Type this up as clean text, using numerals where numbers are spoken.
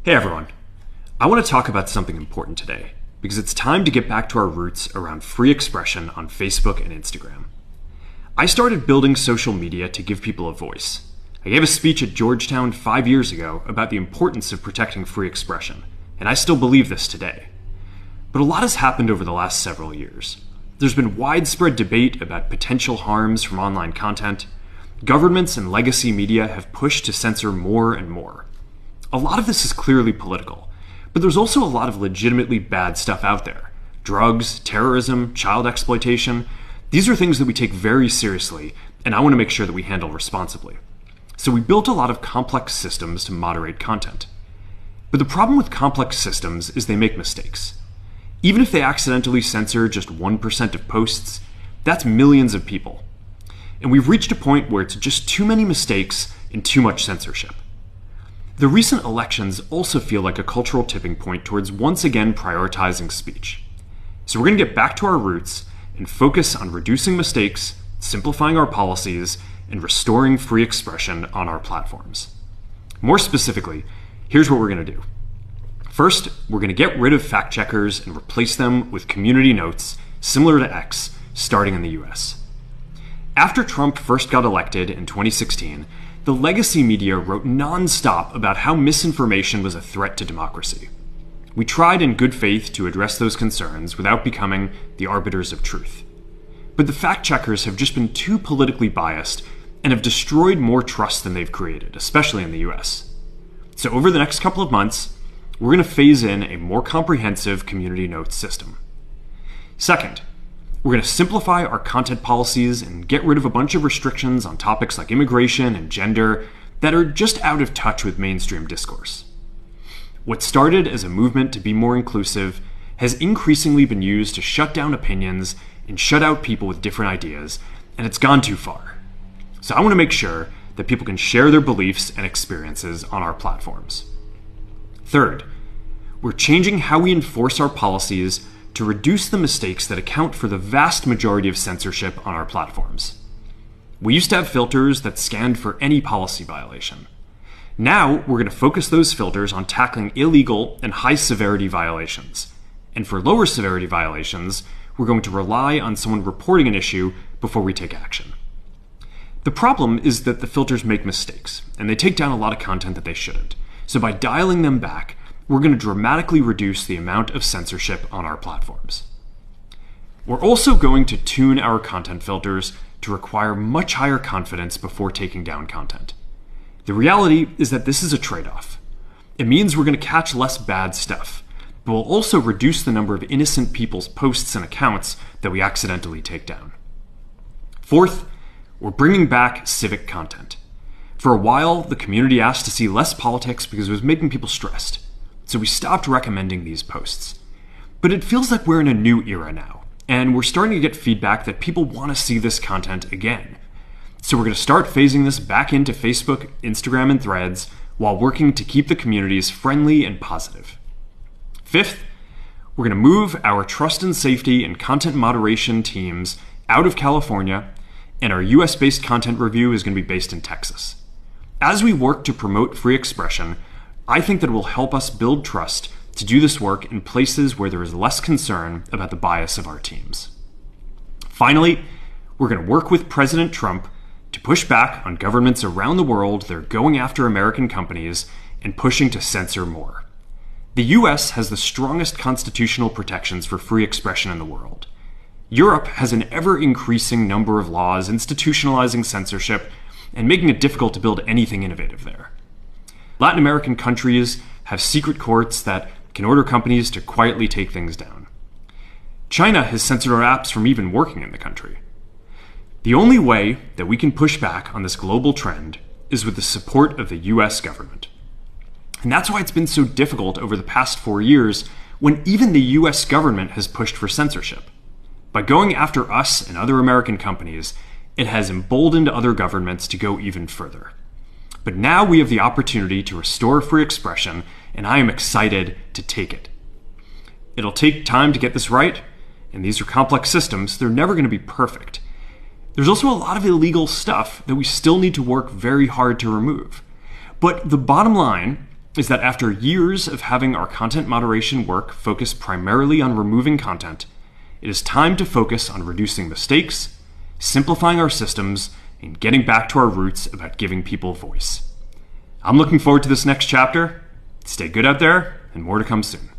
Hey everyone, I want to talk about something important today because it's time to get back to our roots around free expression on Facebook and Instagram. I started building social media to give people a voice. I gave a speech at Georgetown 5 years ago about the importance of protecting free expression, and I still believe this today. But a lot has happened over the last several years. There's been widespread debate about potential harms from online content. Governments and legacy media have pushed to censor more and more. A lot of this is clearly political, but there's also a lot of legitimately bad stuff out there. Drugs, terrorism, child exploitation. These are things that we take very seriously, and I want to make sure that we handle responsibly. So we built a lot of complex systems to moderate content. But the problem with complex systems is they make mistakes. Even if they accidentally censor just 1% of posts, that's millions of people. And we've reached a point where it's just too many mistakes and too much censorship. The recent elections also feel like a cultural tipping point towards once again prioritizing speech. So we're going to get back to our roots and focus on reducing mistakes, simplifying our policies, and restoring free expression on our platforms. More specifically, here's what we're going to do. First, we're going to get rid of fact checkers and replace them with community notes similar to X, starting in the US. After Trump first got elected in 2016, the legacy media wrote non-stop about how misinformation was a threat to democracy. We tried in good faith to address those concerns without becoming the arbiters of truth. But the fact checkers have just been too politically biased and have destroyed more trust than they've created, especially in the US. So over the next couple of months, we're going to phase in a more comprehensive community notes system. Second, we're going to simplify our content policies and get rid of a bunch of restrictions on topics like immigration and gender that are just out of touch with mainstream discourse. What started as a movement to be more inclusive has increasingly been used to shut down opinions and shut out people with different ideas, and it's gone too far. So I want to make sure that people can share their beliefs and experiences on our platforms. Third, we're changing how we enforce our policies to reduce the mistakes that account for the vast majority of censorship on our platforms. We used to have filters that scanned for any policy violation. Now, we're going to focus those filters on tackling illegal and high-severity violations. And for lower-severity violations, we're going to rely on someone reporting an issue before we take action. The problem is that the filters make mistakes, and they take down a lot of content that they shouldn't. So by dialing them back, we're going to dramatically reduce the amount of censorship on our platforms. We're also going to tune our content filters to require much higher confidence before taking down content. The reality is that this is a trade-off. It means we're going to catch less bad stuff, but we'll also reduce the number of innocent people's posts and accounts that we accidentally take down. Fourth, we're bringing back civic content. For a while, the community asked to see less politics because it was making people stressed. So we stopped recommending these posts. But it feels like we're in a new era now, and we're starting to get feedback that people want to see this content again. So we're going to start phasing this back into Facebook, Instagram, and Threads while working to keep the communities friendly and positive. Fifth, we're going to move our trust and safety and content moderation teams out of California, and our US-based content review is going to be based in Texas. As we work to promote free expression, I think that it will help us build trust to do this work in places where there is less concern about the bias of our teams. Finally, we're going to work with President Trump to push back on governments around the world that are going after American companies and pushing to censor more. The US has the strongest constitutional protections for free expression in the world. Europe has an ever-increasing number of laws institutionalizing censorship and making it difficult to build anything innovative there. Latin American countries have secret courts that can order companies to quietly take things down. China has censored our apps from even working in the country. The only way that we can push back on this global trend is with the support of the US government. And that's why it's been so difficult over the past 4 years when even the US government has pushed for censorship. By going after us and other American companies, it has emboldened other governments to go even further. But now we have the opportunity to restore free expression, and I am excited to take it. It'll take time to get this right, and these are complex systems. They're never going to be perfect. There's also a lot of illegal stuff that we still need to work very hard to remove. But the bottom line is that after years of having our content moderation work focus primarily on removing content, it is time to focus on reducing mistakes, simplifying our systems, and getting back to our roots about giving people voice. I'm looking forward to this next chapter. Stay good out there, and more to come soon.